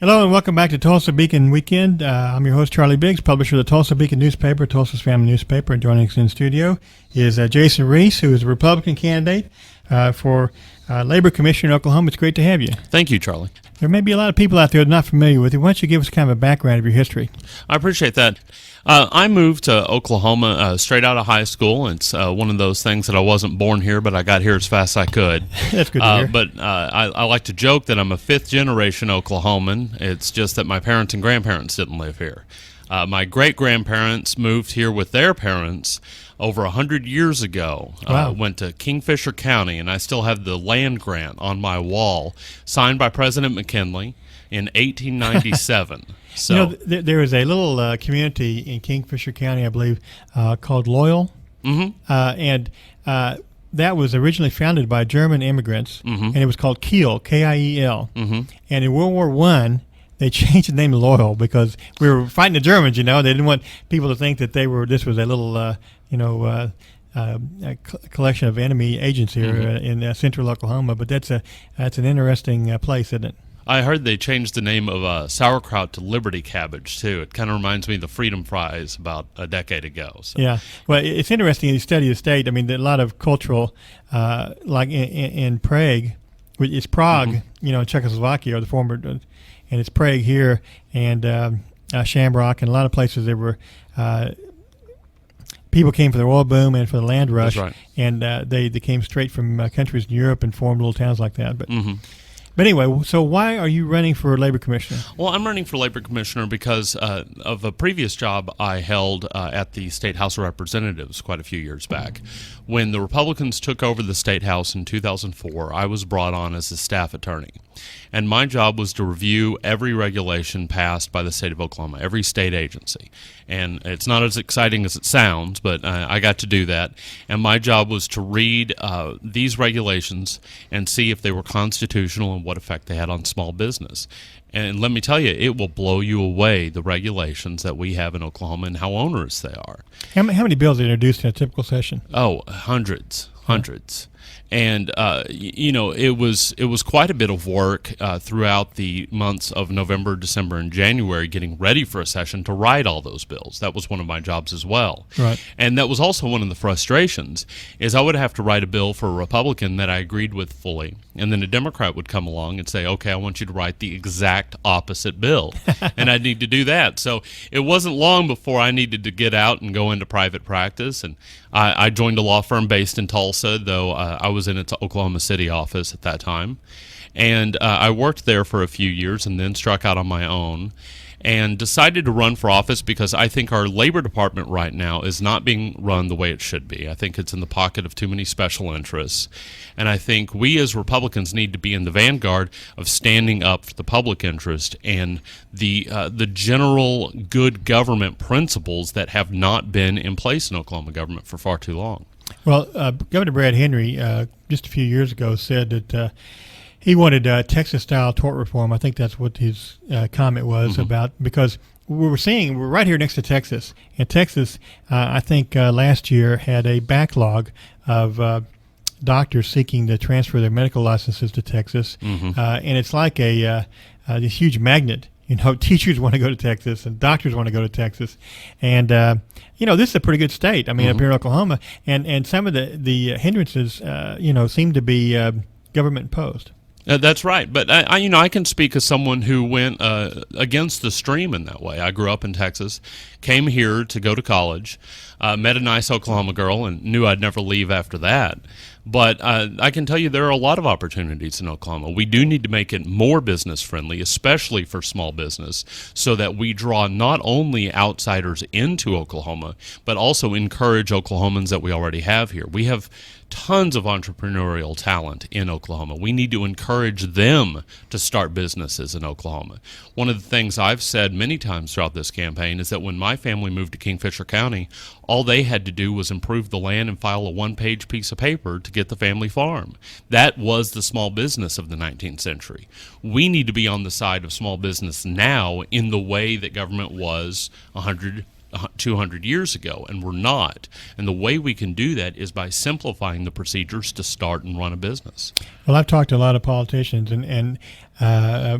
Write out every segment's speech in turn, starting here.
Hello and welcome back to Tulsa Beacon Weekend. I'm your host, Charile Biggs, publisher of the Tulsa Beacon newspaper, Tulsa's family newspaper. And joining us in the studio is Jason Reese, who is a Republican candidate for Labor Commissioner in Oklahoma. It's great to have you. Thank you, Charlie. There may be a lot of people out there not familiar with you. Why don't you give us kind of a background of your history? I appreciate that. I moved to Oklahoma straight out of high school. It's one of those things that I wasn't born here, but I got here as fast as I could. That's good to hear. But I like to joke that I'm a fifth-generation Oklahoman. It's just that my parents and grandparents didn't live here. My great-grandparents moved here with their parents over 100 years ago. Wow. Went to Kingfisher County, and I still have the land grant on my wall, signed by President McKinley in 1897. So, there is a little community in Kingfisher County, I believe, called Loyal. Mm-hmm. And that was originally founded by German immigrants, and it was called Kiel, K-I-E-L. Mm-hmm. And in World War I, they changed the name to Loyal because we were fighting the Germans, They didn't want people to think that this was a little, a collection of enemy agents here in central Oklahoma. But that's an interesting place, isn't it? I heard they changed the name of sauerkraut to Liberty Cabbage, too. It kind of reminds me of the Freedom Fries about a decade ago. So. Yeah. Well, it's interesting in the study of the state. I mean, there are a lot of cultural, like in Prague, which is Prague, in Czechoslovakia, or the former, and it's Prague here, and Shamrock, and a lot of places there were people came for the oil boom and for the land rush. That's right. And they came straight from countries in Europe and formed little towns like that. But anyway, so why are you running for Labor Commissioner? Well, I'm running for Labor Commissioner because of a previous job I held at the State House of Representatives quite a few years back. When the Republicans took over the State House in 2004, I was brought on as a staff attorney. And my job was to review every regulation passed by the state of Oklahoma, every state agency. And it's not as exciting as it sounds, but I got to do that. And my job was to read these regulations and see if they were constitutional and what effect they had on small business. And let me tell you, it will blow you away, the regulations that we have in Oklahoma and how onerous they are. How many bills are introduced in a typical session? Oh, hundreds. And it was quite a bit of work throughout the months of November, December, and January getting ready for a session to write all those bills. That was one of my jobs as well. Right. And that was also one of the frustrations, is I would have to write a bill for a Republican that I agreed with fully, and then a Democrat would come along and say, okay, I want you to write the exact opposite bill, and I'd need to do that. So it wasn't long before I needed to get out and go into private practice, and I joined a law firm based in Tulsa, though I was in its Oklahoma City office at that time. And I worked there for a few years and then struck out on my own and decided to run for office because I think our labor department right now is not being run the way it should be. I think it's in the pocket of too many special interests. And I think we as Republicans need to be in the vanguard of standing up for the public interest and the general good government principles that have not been in place in Oklahoma government for far too long. Well, Governor Brad Henry just a few years ago said that he wanted Texas-style tort reform. I think that's what his comment was about, because we're right here next to Texas. And Texas, I think last year had a backlog of doctors seeking to transfer their medical licenses to Texas. And it's like this huge magnet. Teachers want to go to Texas and doctors want to go to Texas. And, this is a pretty good state. I mean, up here in Oklahoma. And some of the hindrances, seem to be government imposed. That's right. But, I can speak as someone who went against the stream in that way. I grew up in Texas, came here to go to college, met a nice Oklahoma girl, and knew I'd never leave after that. But I can tell you there are a lot of opportunities in Oklahoma. We do need to make it more business-friendly, especially for small business, so that we draw not only outsiders into Oklahoma, but also encourage Oklahomans that we already have here. We have tons of entrepreneurial talent in Oklahoma. We need to encourage them to start businesses in Oklahoma. One of the things I've said many times throughout this campaign is that when my family moved to Kingfisher County, all they had to do was improve the land and file a one-page piece of paper to get the family farm. That was the small business of the 19th century. We need to be on the side of small business now in the way that government was 100 200 years ago, and we're not. And the way we can do that is by simplifying the procedures to start and run a business. Well, I've talked to a lot of politicians and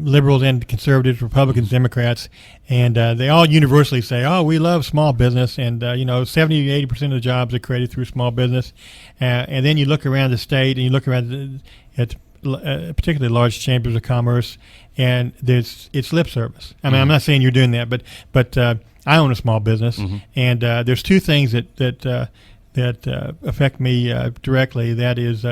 liberals and conservatives, Republicans, Democrats, and they all universally say, "Oh, we love small business," and 70 to 80% of the jobs are created through small business. And then you look around the state and you look around at particularly large chambers of commerce, and it's lip service. I mean, I'm not saying you're doing that, but I own a small business, and there's two things that affect me directly. That is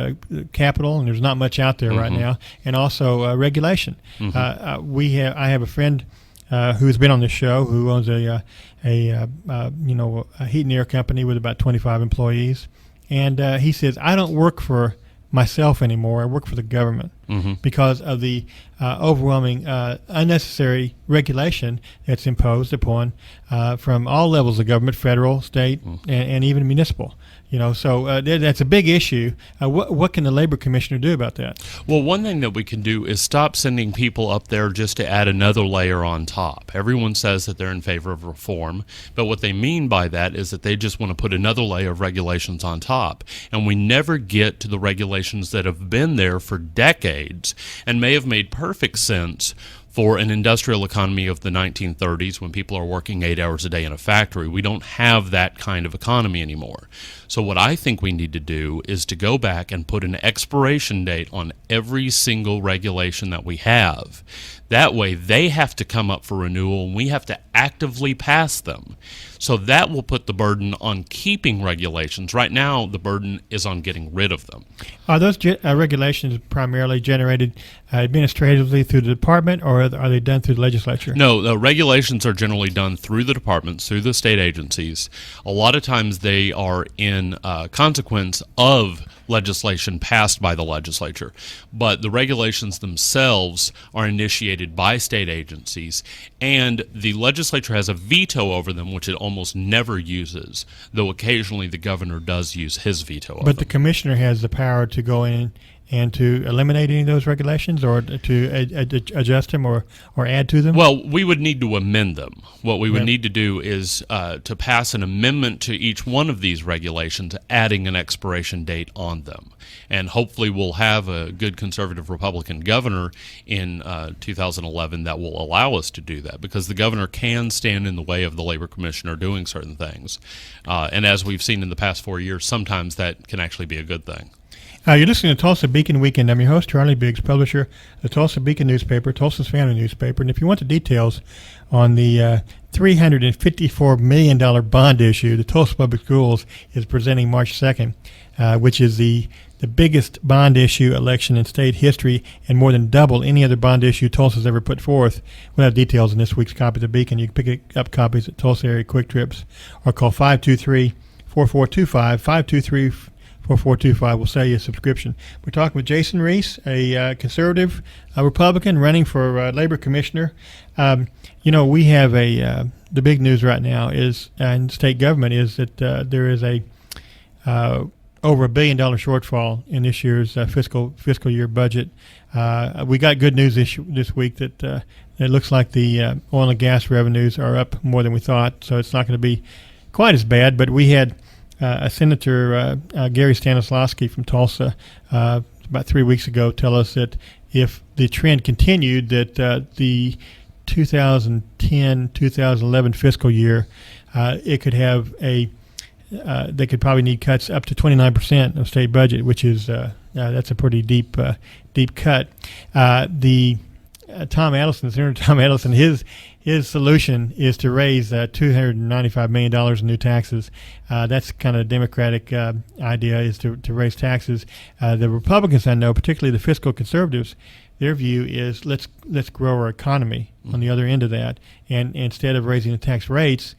capital, and there's not much out there right now, and also regulation. I have a friend who's been on this show who owns a heat and air company with about 25 employees, and he says, "I don't work for myself anymore. I work for the government because of the overwhelming unnecessary regulation that's imposed upon from all levels of government, federal, state, and even municipal." So that's a big issue. What can the labor commissioner do about that? Well, one thing that we can do is stop sending people up there just to add another layer on top. Everyone says that they're in favor of reform, but what they mean by that is that they just want to put another layer of regulations on top. And we never get to the regulations that have been there for decades and may have made perfect sense for an industrial economy of the 1930s when people are working 8 hours a day in a factory. We don't have that kind of economy anymore. So what I think we need to do is to go back and put an expiration date on every single regulation that we have. That way they have to come up for renewal and we have to actively pass them. So that will put the burden on keeping regulations. Right now, the burden is on getting rid of them. Are those regulations primarily generated administratively through the department, or are they done through the legislature? No, the regulations are generally done through the departments, through the state agencies. A lot of times they are in consequence of legislation passed by the legislature. But the regulations themselves are initiated by state agencies, and the legislature has a veto over them, which it almost never uses, though occasionally the governor does use his veto over them. But the commissioner has the power to go in and to eliminate any of those regulations, or to adjust them, or add to them? Well, we would need to amend them. What we would need to do is to pass an amendment to each one of these regulations, adding an expiration date on them. And hopefully we'll have a good conservative Republican governor in 2011 that will allow us to do that, because the governor can stand in the way of the labor commissioner doing certain things. And as we've seen in the past 4 years, sometimes that can actually be a good thing. You're listening to Tulsa Beacon Weekend. I'm your host, Charile Biggs, publisher of the Tulsa Beacon newspaper, Tulsa's family newspaper. And if you want the details on the $354 million bond issue the Tulsa Public Schools is presenting March 2nd, which is the biggest bond issue election in state history and more than double any other bond issue Tulsa's ever put forth. We'll have details in this week's copy of the Beacon. You can pick up copies at Tulsa area Quick Trips or call 523-4425, 523-4425 will sell you a subscription. We're talking with Jason Reese, a conservative Republican running for labor commissioner. We have the big news right now is in state government is that there is a over $1 billion shortfall in this year's fiscal year budget. We got good news this week that it looks like the oil and gas revenues are up more than we thought, so it's not going to be quite as bad. But we had Senator Gary Stanislawski from Tulsa about 3 weeks ago tell us that if the trend continued, that the 2010-2011 fiscal year, it could have they could probably need cuts up to 29% of state budget, which is that's a pretty deep cut. Senator Tom Adelson, his solution is to raise $295 million in new taxes. That's kind of a Democratic idea, is to raise taxes. The Republicans, I know, particularly the fiscal conservatives, their view is let's grow our economy on the other end of that, and instead of raising the tax rates,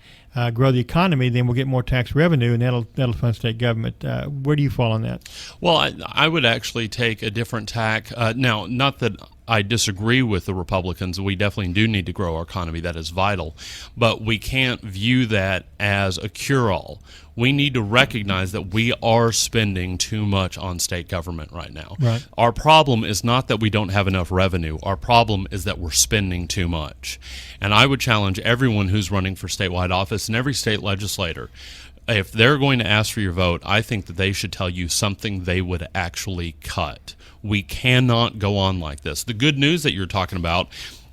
grow the economy, then we'll get more tax revenue, and that'll fund state government. Where do you fall on that? Well, I would actually take a different tack. Now, not that I disagree with the Republicans. We definitely do need to grow our economy. That is vital. But we can't view that as a cure-all. We need to recognize that we are spending too much on state government right now. Right. Our problem is not that we don't have enough revenue. Our problem is that we're spending too much. And I would challenge everyone who's running for statewide office and every state legislator, if they're going to ask for your vote, I think that they should tell you something they would actually cut. We cannot go on like this. The good news that you're talking about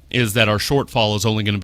is that our shortfall is only going to